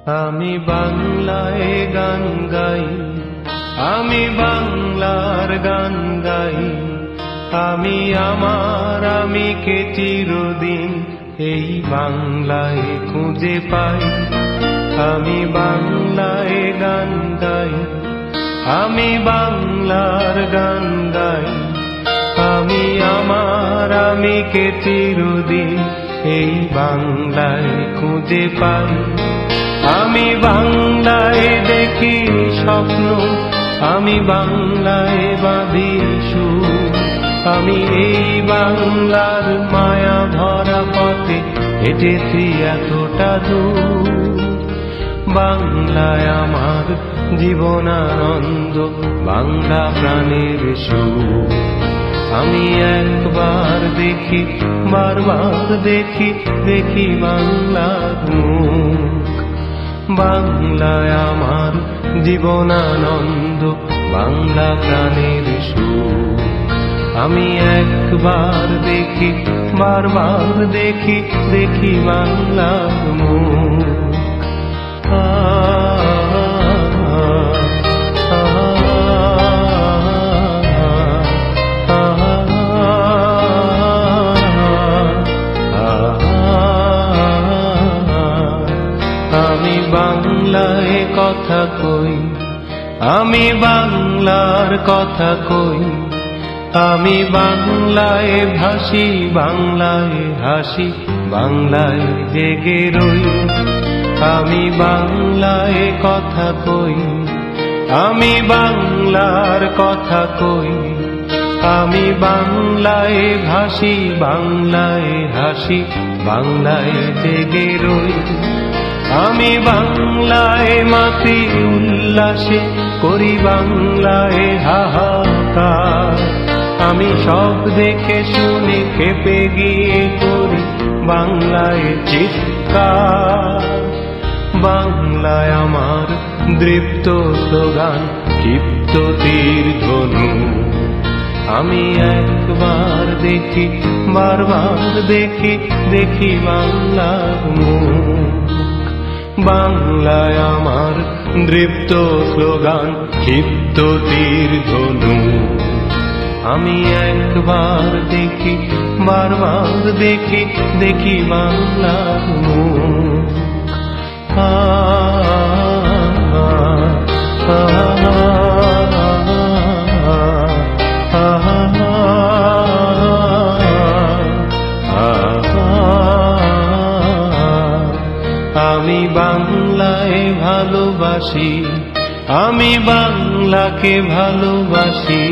আমি বাংলায় গান গাই, আমি বাংলার গান গাই। আমি আমার আমিকে চিরদিন এই বাংলায় খুঁজে পাই। আমি বাংলায় গান গাই, আমি বাংলার গান গাই। আমি আমার আমিকে চিরদিন এই বাংলায় খুঁজে পাই। আমি বাংলায় দেখি স্বপ্ন, আমি বাংলায় বাঁধি সুর। আমি এই বাংলার মায়া ভরা পথে হেঁটেছি এতটা দূর। বাংলায় আমার জীবনানন্দ, বাংলা প্রাণের সুর। আমি একবার দেখি, বারবার দেখি, দেখি বাংলার মুখ। বাংলায় আমার জীবনানন্দ, বাংলা প্রাণের সুর। আমি একবার দেখি, বারবার দেখি, দেখি বাংলার মুখ। আমি বাংলায় কথা কই, আমি বাংলার কথা কই। আমি বাংলায় ভাসি, বাংলায় হাসি, বাংলায় জেগে রই। আমি বাংলায় কথা কই, আমি বাংলার কথা কই। আমি বাংলায় ভাসি, বাংলায় হাসি, বাংলায় জেগে রই। আমি বাংলায় মাতি উল্লাসে, করি বাংলায় হাহাকার। আমি সব দেখে শুনে খেপে গিয়ে করি বাংলায় চিৎকার। বাংলায় আমার দৃপ্ত স্লোগান, ক্ষিপ্ত তীর ধনু। আমি একবার দেখি, বারবার দেখি, দেখি বাংলার মুখ। বাংলায় আমার দৃপ্ত স্লোগান, ক্ষিপ্ত তীর ধনু। আমি একবার দেখি, বারবার দেখি, দেখি বাংলার মুখ। আমি বাংলায় ভালোবাসি, আমি বাংলাকে ভালোবাসি।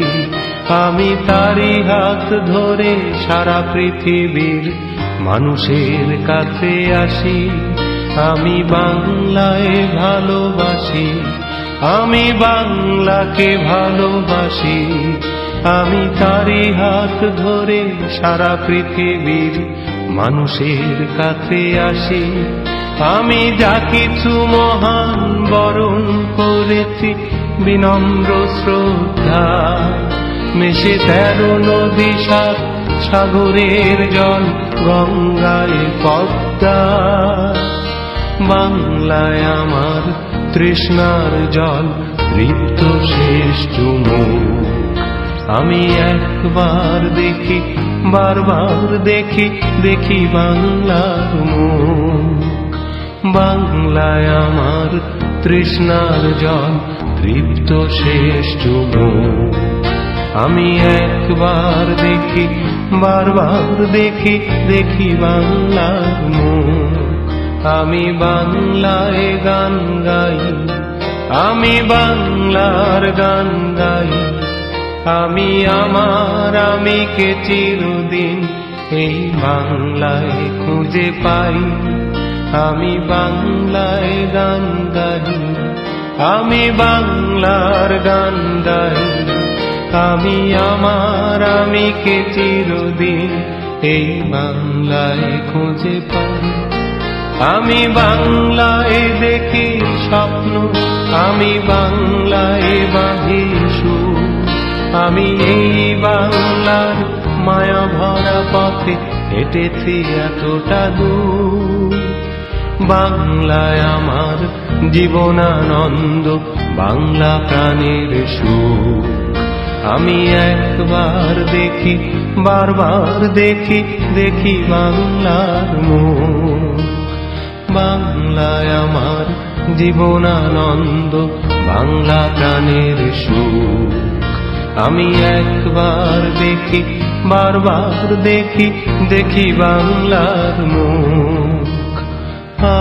আমি তারি হাত ধরে সারা পৃথিবীর মানুষের কাছে আসি। আমি বাংলায় ভালোবাসি, আমি বাংলাকে ভালোবাসি। আমি তারি হাত ধরে সারা পৃথিবীর মানুষের কাছে আসি। আমি যা কিছু মহান বরণ করেছি বিনম্র শ্রদ্ধা। মেশে 13 নদী, 7 সাগরের জল, গঙ্গায় পদ্মা। বাংলায় আমার তৃষ্ণার জল, তৃপ্ত শেষ চুমুক। আমি একবার দেখি, বারবার দেখি, দেখি বাংলার মুখ। বাংলায় আমার তৃষ্ণার জল, তৃপ্ত শেষ চুমুক। আমি একবার দেখি, বারবার দেখি, দেখি বাংলার মুখ। আমি বাংলায় গান গাই, আমি বাংলার গান গাই। আমি আমার আমিকে চিরদিন এই বাংলায় খুঁজে পাই। আমি বাংলায় গান গাই, আমি বাংলার গান গাই। আমি আমার আমিকে চিরদিন এই বাংলায় খুঁজে পাই। আমি বাংলায় দেখি স্বপ্ন, আমি বাংলায় বাঁধি সুর। আমি এই বাংলার মায়া ভরা পথে হেঁটেছি এতটা দূর। বাংলায় আমার জীবনানন্দ, বাংলা প্রাণের সুখ। আমি একবার দেখি, বারবার দেখি, দেখি বাংলার মুখ। বাংলায় আমার জীবনানন্দ, বাংলা প্রাণের সুখ। আমি একবার দেখি, বারবার দেখি, দেখি বাংলার মুখ। আ